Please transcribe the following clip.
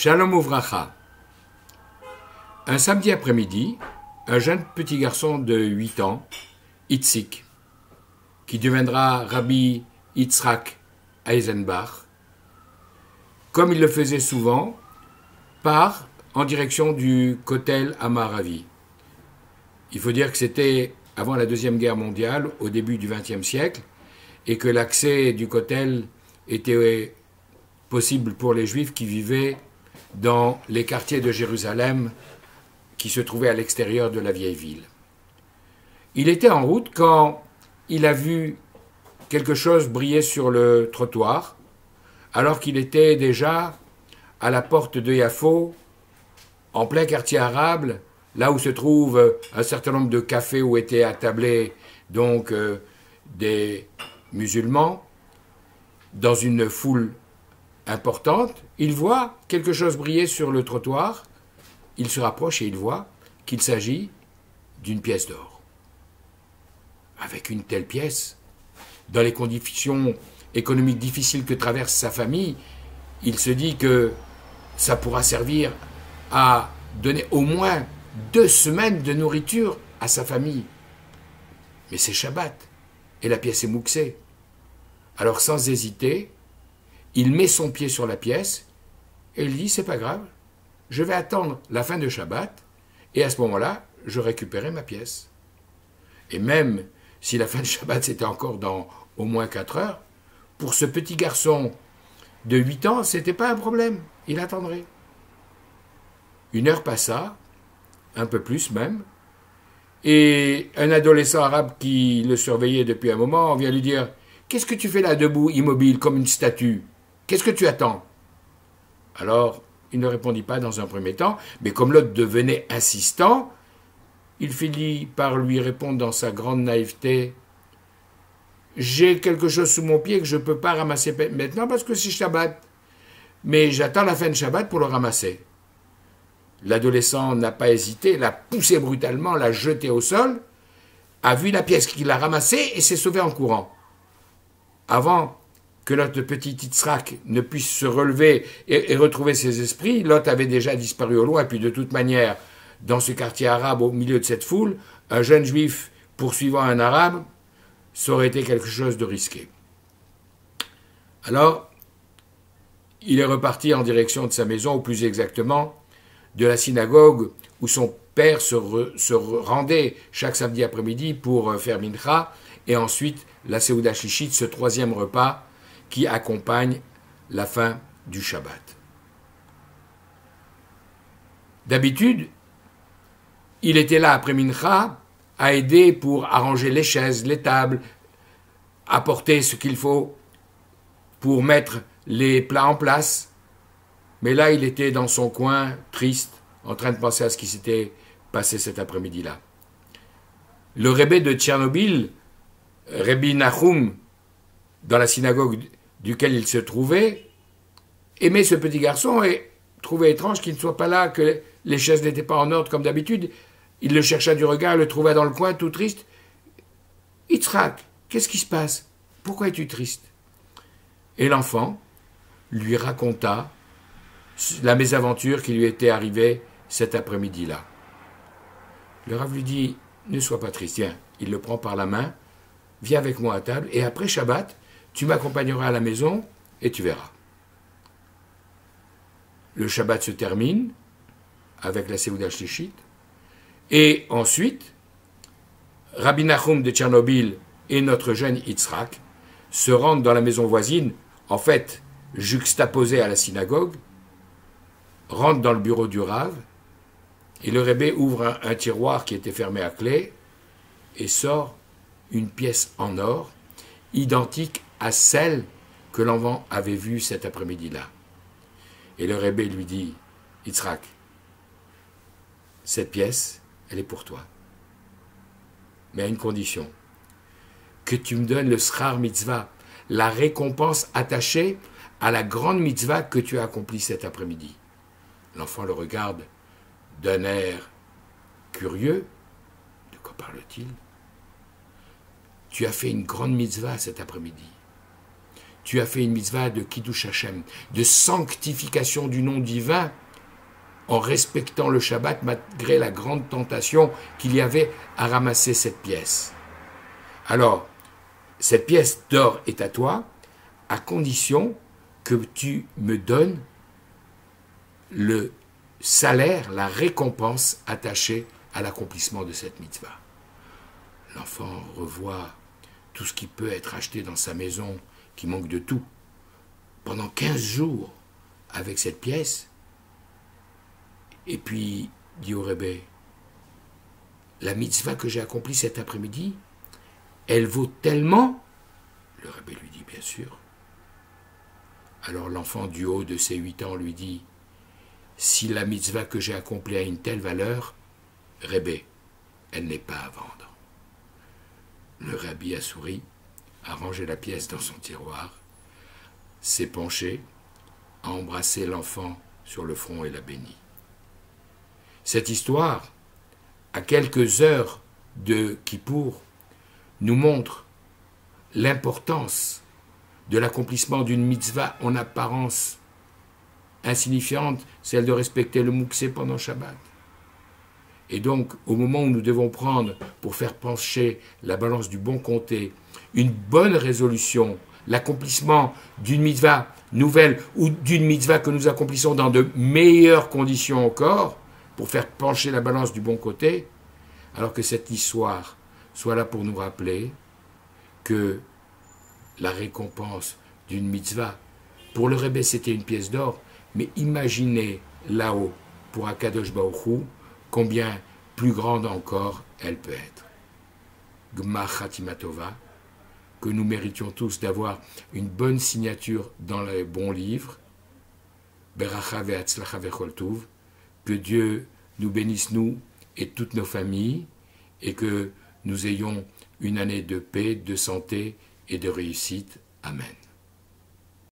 Shalom Uvracha. Un samedi après-midi, un jeune petit garçon de 8 ans, Itzik, qui deviendra Rabbi Yitzhak Eisenbach, comme il le faisait souvent, part en direction du Kotel Amaravi. Il faut dire que c'était avant la Deuxième Guerre mondiale, au début du XXe siècle, et que l'accès du Kotel était possible pour les Juifs qui vivaient dans les quartiers de Jérusalem qui se trouvaient à l'extérieur de la vieille ville. Il était en route quand il a vu quelque chose briller sur le trottoir, alors qu'il était déjà à la porte de Yafo, en plein quartier arabe, là où se trouve un certain nombre de cafés où étaient attablés donc des musulmans, dans une foule importante. Il voit quelque chose briller sur le trottoir, il se rapproche et il voit qu'il s'agit d'une pièce d'or. Avec une telle pièce, dans les conditions économiques difficiles que traverse sa famille, il se dit que ça pourra servir à donner au moins 2 semaines de nourriture à sa famille. Mais c'est Shabbat, et la pièce est mouxée. Alors sans hésiter, il met son pied sur la pièce, et il dit, c'est pas grave, je vais attendre la fin de Shabbat, et à ce moment-là, je récupérerai ma pièce. Et même si la fin de Shabbat c'était encore dans au moins 4 heures, pour ce petit garçon de 8 ans, c'était pas un problème, il attendrait. 1 heure passa, un peu plus même, et un adolescent arabe qui le surveillait depuis un moment vient lui dire « Qu'est-ce que tu fais là debout, immobile, comme une statue? Qu'est-ce que tu attends ?» Alors, il ne répondit pas dans un premier temps, mais comme l'autre devenait insistant, il finit par lui répondre dans sa grande naïveté « J'ai quelque chose sous mon pied que je ne peux pas ramasser maintenant parce que c'est Shabbat, mais j'attends la fin de Shabbat pour le ramasser. » L'adolescent n'a pas hésité, l'a poussé brutalement, l'a jeté au sol, a vu la pièce qu'il a ramassée et s'est sauvé en courant. Avant que notre petit Yitzhak ne puisse se relever et retrouver ses esprits, l'autre avait déjà disparu au loin, et puis de toute manière, dans ce quartier arabe, au milieu de cette foule, un jeune juif poursuivant un arabe, ça aurait été quelque chose de risqué. Alors, il est reparti en direction de sa maison, ou plus exactement, de la synagogue où son père se rendait chaque samedi après-midi pour faire mincha, et ensuite la Seuda Shlichit, ce 3e repas qui accompagne la fin du Shabbat. D'habitude, il était là après mincha à aider pour arranger les chaises, les tables, apporter ce qu'il faut pour mettre les plats en place. Mais là, il était dans son coin, triste, en train de penser à ce qui s'était passé cet après-midi-là. Le Rebbe de Tchernobyl, Rabbi Nachum, dans la synagogue duquel il se trouvait, aimait ce petit garçon et trouvait étrange qu'il ne soit pas là, que les chaises n'étaient pas en ordre comme d'habitude. Il le chercha du regard, le trouva dans le coin, tout triste. « Yitzhak, qu'est-ce qui se passe? Pourquoi es-tu triste ?» Et l'enfant lui raconta la mésaventure qui lui était arrivée cet après-midi-là. Le Rav lui dit, ne sois pas triste, viens. Il le prend par la main, viens avec moi à table, et après Shabbat, tu m'accompagneras à la maison, et tu verras. Le Shabbat se termine, avec la Seuda Shlichit, et ensuite, Rabbi Nachum de Tchernobyl et notre jeune Yitzhak se rendent dans la maison voisine, en fait, juxtaposée à la synagogue, rentre dans le bureau du Rav, et le Rebbe ouvre un tiroir qui était fermé à clé, et sort une pièce en or, identique à celle que l'enfant avait vue cet après-midi-là. Et le Rebbe lui dit, Yitzhak, cette pièce, elle est pour toi. Mais à une condition, que tu me donnes le schar mitzvah, la récompense attachée à la grande mitzvah que tu as accomplie cet après-midi. L'enfant le regarde d'un air curieux. De quoi parle-t-il? Tu as fait une grande mitzvah cet après-midi. tu as fait une mitzvah de Kiddush Hashem, de sanctification du nom divin, en respectant le Shabbat malgré la grande tentation qu'il y avait à ramasser cette pièce. Alors, cette pièce d'or est à toi, à condition que tu me donnes le salaire, la récompense attachée à l'accomplissement de cette mitzvah. L'enfant revoit tout ce qui peut être acheté dans sa maison, qui manque de tout, pendant 15 jours avec cette pièce, et puis dit au Rebbe, la mitzvah que j'ai accomplie cet après-midi, elle vaut tellement? Le Rebbe lui dit, bien sûr. Alors l'enfant du haut de ses 8 ans lui dit, si la mitzvah que j'ai accomplie a une telle valeur, Rebbe, elle n'est pas à vendre. Le rabbi a souri, a rangé la pièce dans son tiroir, s'est penché, a embrassé l'enfant sur le front et l'a béni. Cette histoire, à quelques heures de Kippour, nous montre l'importance de l'accomplissement d'une mitzvah en apparence insignifiante, celle de respecter le Mouksé pendant Shabbat. Et donc, au moment où nous devons prendre, pour faire pencher la balance du bon comté, une bonne résolution, l'accomplissement d'une mitzvah nouvelle ou d'une mitzvah que nous accomplissons dans de meilleures conditions encore, pour faire pencher la balance du bon côté, alors que cette histoire soit là pour nous rappeler que la récompense d'une mitzvah, pour le Rebbe c'était une pièce d'or, mais imaginez là-haut, pour Akadosh Baruch Hu, combien plus grande encore elle peut être. Gmar Chatima Tova, que nous méritions tous d'avoir une bonne signature dans les bons livres, Beracha ve'atzlacha ve'chol tuv, que Dieu nous bénisse, nous et toutes nos familles, et que nous ayons une année de paix, de santé et de réussite. Amen.